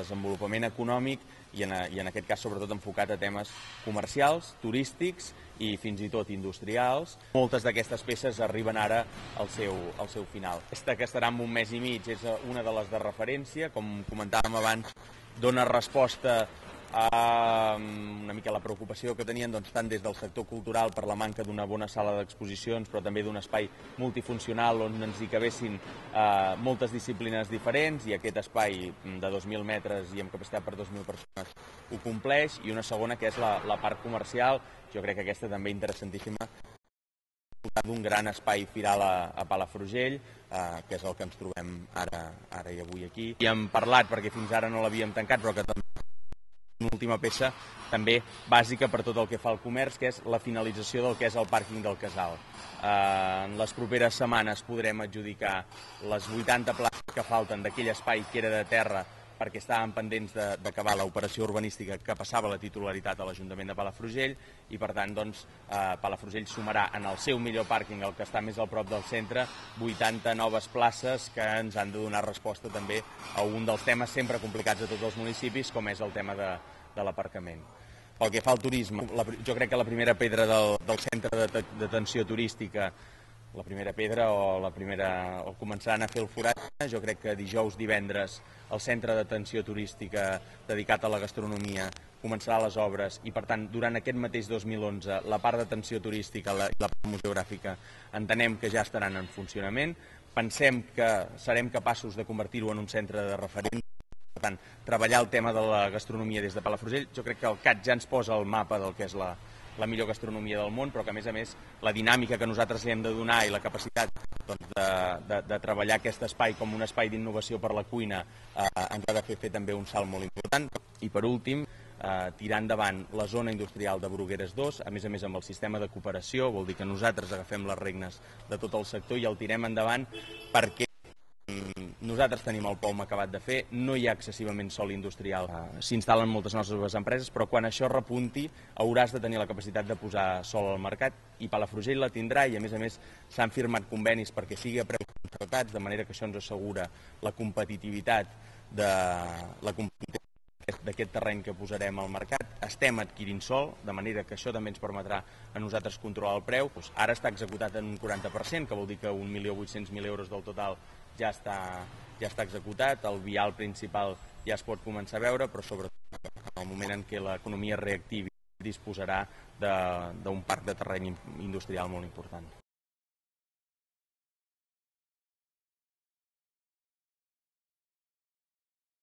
desenvolupament econòmic i en aquest cas sobretot enfocat a temes comercials, turístics i fins i tot industrials. Moltes d'aquestes peces arriben ara al seu final. Aquesta que estarà en un mes i mig és una de les de referència, com comentàvem abans, dona resposta a una mica la preocupació que tenien tant des del sector cultural per la manca d'una bona sala d'exposicions, però també d'un espai multifuncional on ens hi cabessin moltes disciplines diferents, i aquest espai de 2.000 metres i amb capacitat per 2.000 persones ho compleix. I una segona, que és la part comercial, jo crec que aquesta també interessantíssima, d'un gran espai firal a Palafrugell, que és el que ens trobem ara i avui aquí. I hem parlat, perquè fins ara no l'havíem tancat, però que també una última peça també bàsica per tot el que fa al comerç, que és la finalització del que és el pàrquing del Casal. En les properes setmanes podrem adjudicar les 80 places que falten d'aquell espai que era de terra, perquè estàvem pendents d'acabar l'operació urbanística que passava la titularitat a l'Ajuntament de Palafrugell, i per tant Palafrugell sumarà en el seu millor pàrquing, el que està més al prop del centre, 80 noves places que ens han de donar resposta també a un dels temes sempre complicats a tots els municipis, com és el tema de l'aparcament. Pel que fa al turisme, jo crec que la primera pedra del centre d'atenció turística, la primera pedra o començaran a fer el forat, jo crec que dijous, divendres, el centre d'atenció turística dedicat a la gastronomia començarà les obres, i per tant durant aquest mateix 2011 la part d'atenció turística i la part museogràfica entenem que ja estaran en funcionament. Pensem que serem capaços de convertir-ho en un centre de referent. Per tant, treballar el tema de la gastronomia des de Palafrugell, jo crec que el CAT ja ens posa el mapa del que és la millor gastronomia del món, però que a més la dinàmica que nosaltres li hem de donar i la capacitat de treballar aquest espai com un espai d'innovació per la cuina ens ha de fer també un salt molt important. I per últim, tirar endavant la zona industrial de Brugueres 2, a més amb el sistema de cooperació, vol dir que nosaltres agafem les regnes de tot el sector i el tirem endavant, perquè nosaltres tenim el POM acabat de fer, no hi ha excessivament sòl industrial, s'instal·len moltes noves empreses, però quan això repunti hauràs de tenir la capacitat de posar sòl al mercat, i Palafrugell la tindrà, i a més s'han firmat convenis perquè sigui a preus concertats, de manera que això ens assegura la competitivitat d'aquest terreny que posarem al mercat. Estem adquirint sòl, de manera que això també ens permetrà a nosaltres controlar el preu. Ara està executat en un 40%, que vol dir que 1.800.000 euros del total ja està executat, el vial principal ja es pot començar a veure, però sobretot en el moment en què l'economia reactivi disposarà d'un parc de terreny industrial molt important.